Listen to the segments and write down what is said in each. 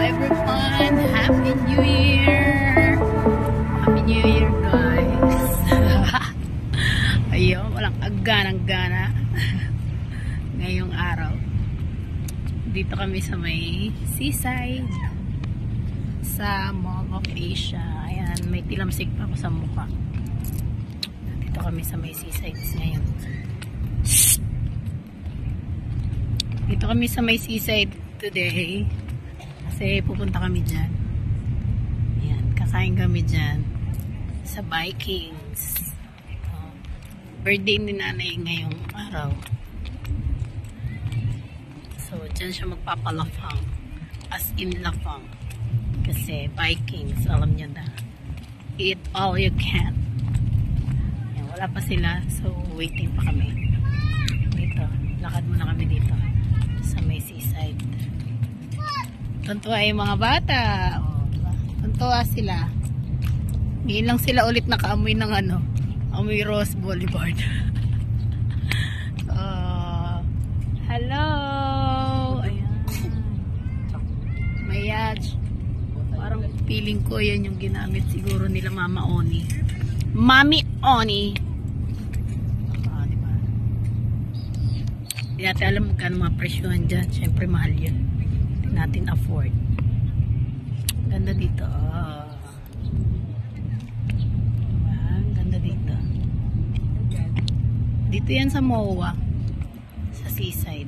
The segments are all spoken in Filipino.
everyone! Happy New Year! Happy New Year, guys! Ayun, walang agganang-gana ngayong araw. Dito kami sa may seaside sa Mall of Asia. Ayan, may tilamsik pa ako sa mukha. Dito kami sa may seaside ngayon. Dito kami sa may seaside today kasi pupunta kami dyan. Ayan, kakain kami dyan sa Vikings. Birthday ni nanay ngayong araw. So, dyan siya magpapalafang. As in lafang. Kasi Vikings, alam niya na. Eat all you can. Ayan, wala pa sila. So, waiting pa kami. Dito. Lakad muna kami dito. Sa may seaside. Tuntua yung mga bata. Tuntua sila. Ngayon lang sila ulit nakaamoy ng amoy Rose Boulevard. Hello! Ayan. May yacht. Parang feeling ko yan yung ginamit siguro nila Mama Oni. Mami Oni! Diba? Hindi natin alam magkano mga presyohan dyan. Siyempre mahal yan. Hindi natin afford. Ganda dito. Ganda dito. Dito yan sa MOA. Sa seaside.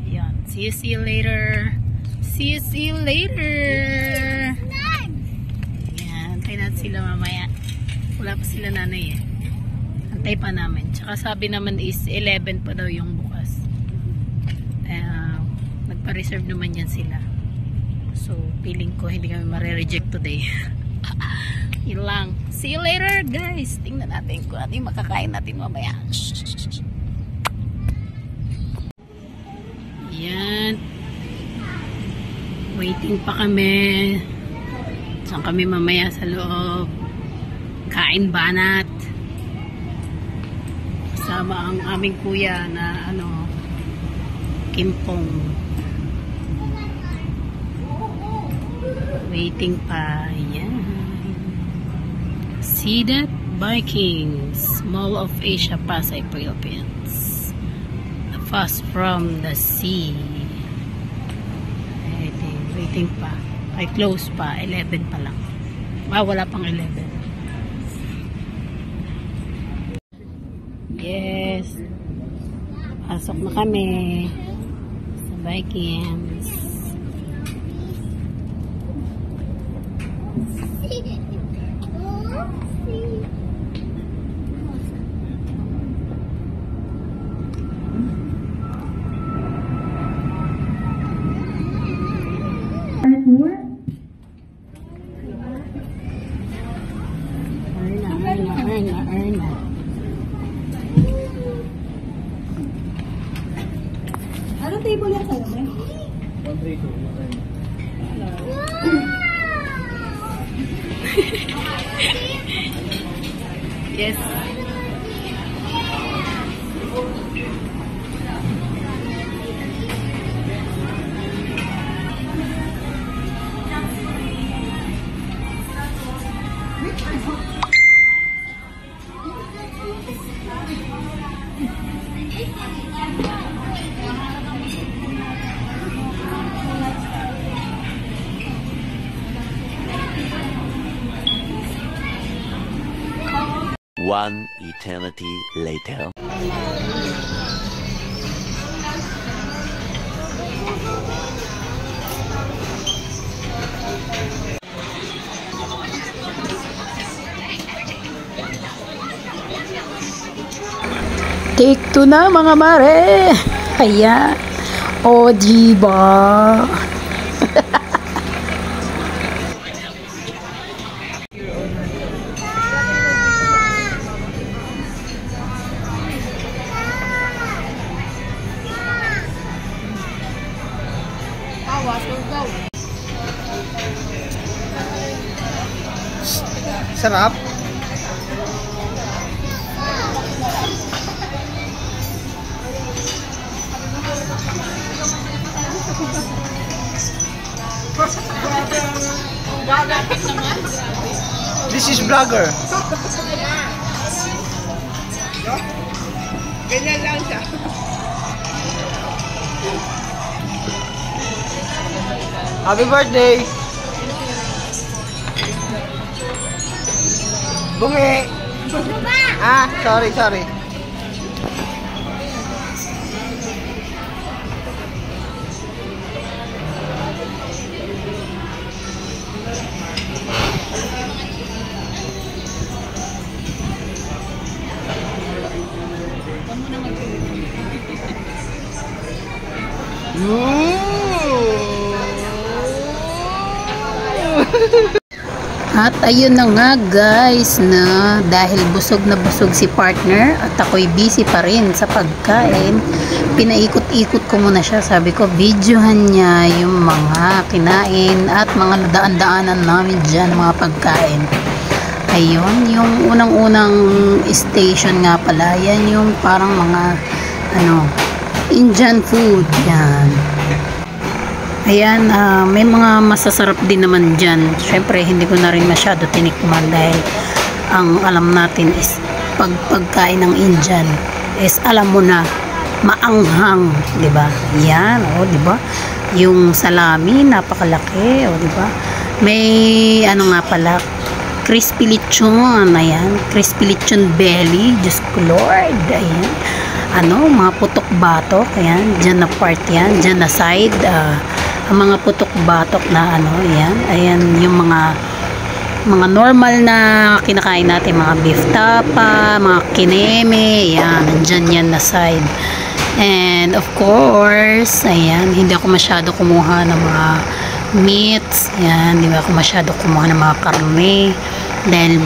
Ayan. See you later. See you later. Ayan. Antay natin sila mamaya. Wala pa sila nanay eh. Antay pa namin. Tsaka sabi naman is 11 pa daw yung bukas. Nagpa-reserve naman yan sila. So, feeling ko hindi kami mare-reject today. Yun lang. See you later, guys. Tingnan natin kung ano yung makakain natin mamaya. Yan. Waiting pa kami. Saan kami mamaya sa loob? Kain banat. Kasama ang aming kuya na Kimpong. Waiting pa. Yan. See that? Vikings. Mall of Asia, Pasay, Philippines. Fast from the sea. Waiting pa. Ay, close pa. 11 pa lang. Wala pang 11. Yes. Pasok na kami sa Vikings. Erna. Ano table yan sa'yo, eh? 132. Yes. One eternity later. Take 2 na mga mare. Ayan. O diba? Sarap. This is vlogger. Ganyan lang siya. Happy birthday! Bungi! Ah, sorry. At ayun na nga guys, na dahil busog na busog si partner at ako'y busy pa rin sa pagkain, pinaikot-ikot ko muna siya. Sabi ko videohan niya yung mga kinain at mga nadaan-daanan namin dyan, mga pagkain. Ayun, yung unang-unang station nga pala, yan yung parang mga Indian food yan. Ayan, may mga masasarap din naman dyan. Syempre, hindi ko na rin masyado tinikman dahil ang alam natin is pagkain ng Indian is alam mo na, maanghang, di ba? Yan, di ba? Yung salami, napakalaki, di ba? May, nga pala, crispy lechon, ayan, crispy lechon belly, Diyos ko Lord, ayan. Mga putok-batok, ayan, dyan na part yan, dyan na side, ang mga putok-batok na ayan yung mga normal na kinakain natin, mga beef tapa, mga kineme, ayan, nandyan yan na side. And of course, ayan, hindi ako masyado kumuha ng mga meats, ayan, hindi ako masyado kumuha ng mga karne dahil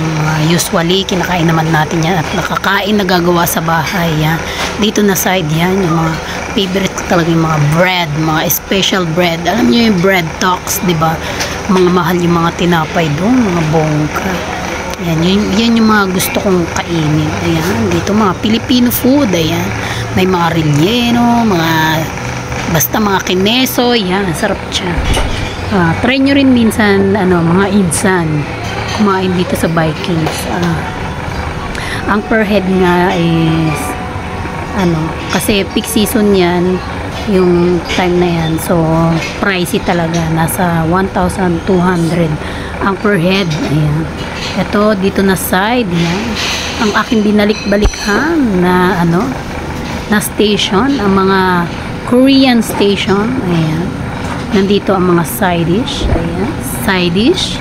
usually kinakain naman natin yan at nakakain na gagawa sa bahay. Yan. Dito na side yan, yung mga favorite ko talaga, yung mga bread, mga special bread. Alam niyo yung bread talks, di ba? Mga mahal yung mga tinapay doon, mga bongka. Yan yung mga gusto kong kainin. Ayan, dito mga Filipino food, ayan. May mga relleno, basta mga kineso, yan, sarap siya. Try nyo rin minsan, mga insan, kumain dito sa Vikings. Ang per head nga is kasi peak season yan yung time na yan, so pricey talaga, nasa 1,200 ang per head. Ayan, ito dito na side yan, ang aking binalik-balikhan na na station, ang mga Korean station. Ayan, nandito ang mga side dish, ayan, side dish.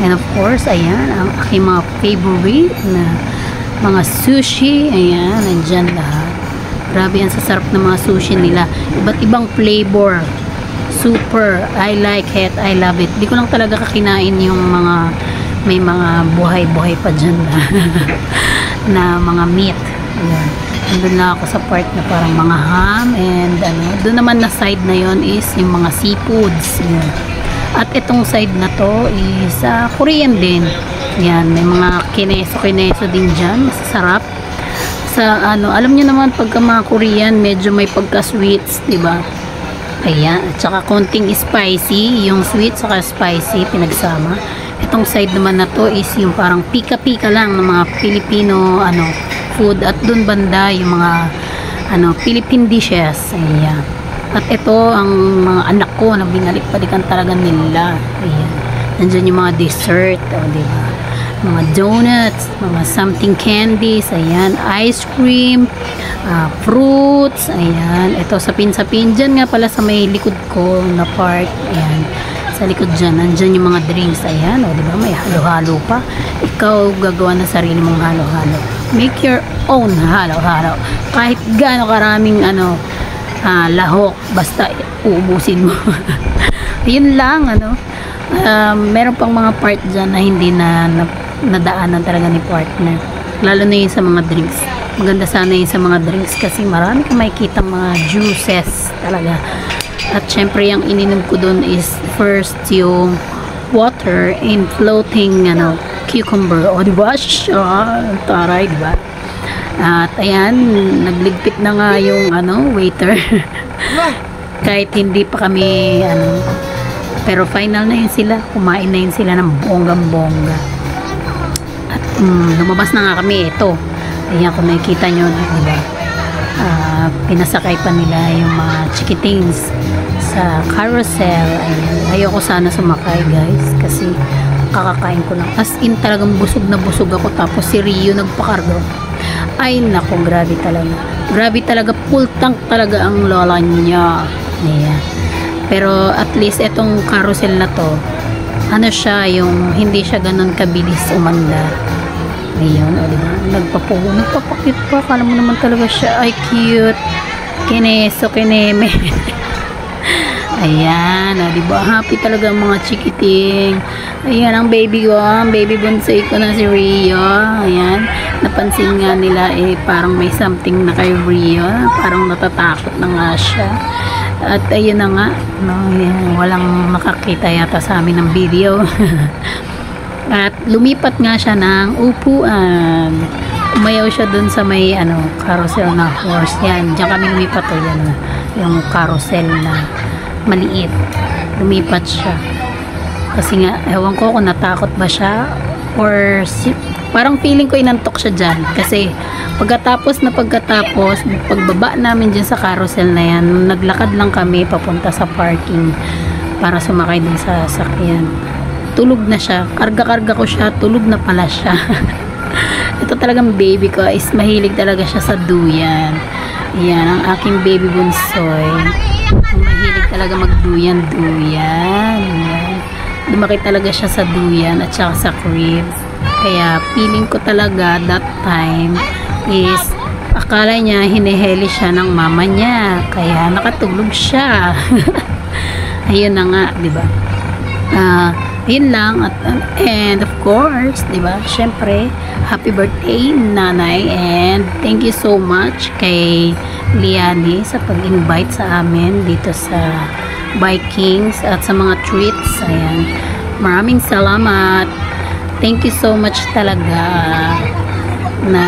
And of course, ayan, ang aking mga favorite na mga sushi. Ayan, nandyan lahat. Grabe, ang sasarap ng mga sushi nila. Iba't ibang flavor. Super. I like it. I love it. Di ko lang talaga kakinain yung may mga buhay-buhay pa dyan na mga meat. Ayan. Nandun na ako sa part na parang mga ham and doon naman na side na yon is yung mga seafoods. Ayan. At itong side na to is Korean din. Yan, may mga kineso din dyan. Masasarap. Alam nyo naman, pagka mga Korean, medyo may pagka-sweets, diba? Ayan. At saka konting spicy. Yung sweet saka spicy, pinagsama. Itong side naman na to is yung parang pika-pika lang ng mga Filipino, food. At dun banda, yung mga, Philippine dishes. Ayan. At ito ang mga anak ko na binalik-balikan talaga nila. Ayan. Nandiyan yung mga dessert, diba? Mga donuts, mga something candies, ayan, ice cream, fruits, ayan. Ito sapin-sapin dyan nga pala sa may likod ko na part, ayan. Sa likod dyan, nandyan yung mga drinks, ayan, diba? May halo-halo pa. Ikaw gagawa na sarili mong halo-halo. Make your own halo-halo. Kahit gaano karaming lahok, basta uubusin mo. Yun lang, meron pang mga part dyan na hindi nadaanan talaga ni partner, lalo na yun sa mga drinks. Maganda sana yun sa mga drinks kasi marami kang makikita mga juices talaga. At syempre yung ininom ko dun is first yung water and floating cucumber, diba? Taray, diba? At ayan, nagligpit na nga yung waiter. Kahit hindi pa kami Pero final na yun sila. Kumain na yun sila ng bonggang-bongga. At lumabas na nga kami. Ito. Ayan, kung nakikita nyo, diba? Pinasakay pa nila yung mga chikitings sa carousel. Ayan. Ayoko sana sumakay, guys. Kasi kakakain ko lang. As in, talagang busog na busog ako. Tapos si Rio nagpakargo. Ay, nako, grabe talaga. Grabe talaga. Full tank talaga ang lola niya. Ayan. Pero at least itong carousel na to, ano siya, yung hindi siya ganun kabilis umandar. Ayun, o diba? Nagpapakit pa. Kala mo naman talaga siya ay cute. Kineso, kineme. Ayan, o diba? Happy talaga ang mga chikiting. Ayan ang baby ko, ang baby bonsai ko na si Rio. Ayan, napansin nga nila parang may something na kay Rio. Parang natatakot na nga siya. At ayun na nga, no, yan, walang nakakita yata sa amin ng video. At lumipat nga siya ng upuan. Umayaw siya dun sa may carousel na horse. Yan, diyan kami lumipat o yan, yung carousel na maliit. Lumipat siya. Kasi nga, ewan ko kung natakot ba siya or parang feeling ko inantok siya dyan. Kasi pagkatapos pagbaba namin dyan sa carousel na yan, naglakad lang kami papunta sa parking para sumakay din sa sasakyan. Tulog na siya. Karga-karga ko siya. Tulog na pala siya. Ito talagang baby ko is mahilig talaga siya sa duyan. Yan, ang aking baby bunsoy. Mahilig talaga magduyan-duyan. Yan. Lumaki talaga siya sa duyan at saka sa crib. Kaya feeling ko talaga that time is akala niya hiniheli siya ng mama niya. Kaya nakatulog siya. Ayun na nga, di ba? Yun lang. And of course, di ba? Syempre, happy birthday, nanay. And thank you so much kay Liani sa pag-invite sa amin dito sa Vikings at sa mga treats. Ayan. Maraming salamat. Thank you so much talaga na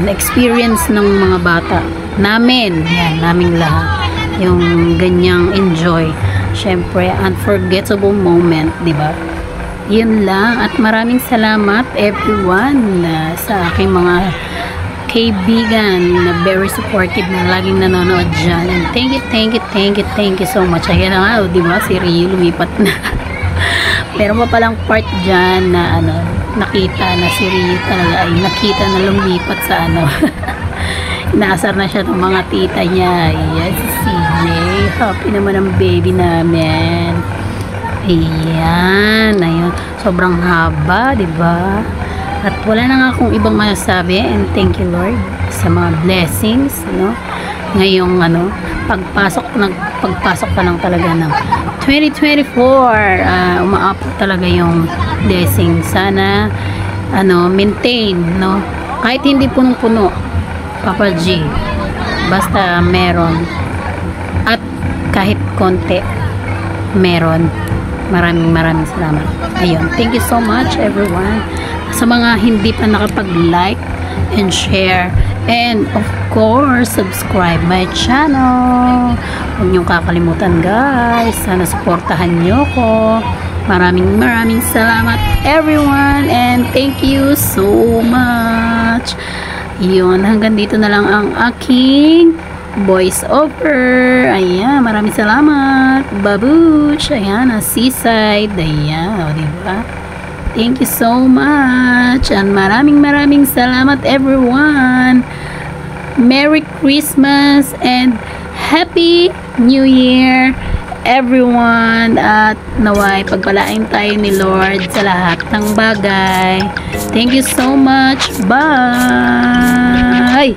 experience ng mga bata namin. Yan, naming lahat. Yung ganyang enjoy. Syempre, unforgettable moment, di ba? Yun lang. At maraming salamat everyone sa aking mga kaibigan na very supportive na laging nanonood dyan. And thank you so much. Ayan na nga, di ba? Si Rio lumipat na. Meron pa palang part dyan na nakita na si Rio talaga ay nakita na lumipat sa inaasar na siya ng mga tita niya. Ayan, si CJ. Happy naman ang baby namin. Ayan, ayun. Sobrang haba, diba? At wala na nga akong ibang masasabi. And thank you, Lord, sa mga blessings, no? Ngayong, pagpasok pa lang talaga ng 2024. Umaapot talaga yung blessing. Sana, maintain, no? Kahit hindi punong-puno, Papa G, basta meron at kahit konti meron. Maraming salamat. Ayun, thank you so much everyone. Sa mga hindi pa nakapag-like and share and of course subscribe my channel. Huwag niyong kakalimutan, guys. Sana supportahan niyo ko. Maraming salamat everyone and thank you so much. Yun, hanggang dito na lang ang aking voice over. Ayan, maraming salamat. Babush. Ayan, seaside. Ayan, o diba? Thank you so much. And maraming salamat everyone. Merry Christmas and Happy New Year everyone. At naway pagpalain tayo ni Lord sa lahat ng bagay. Thank you so much. Bye!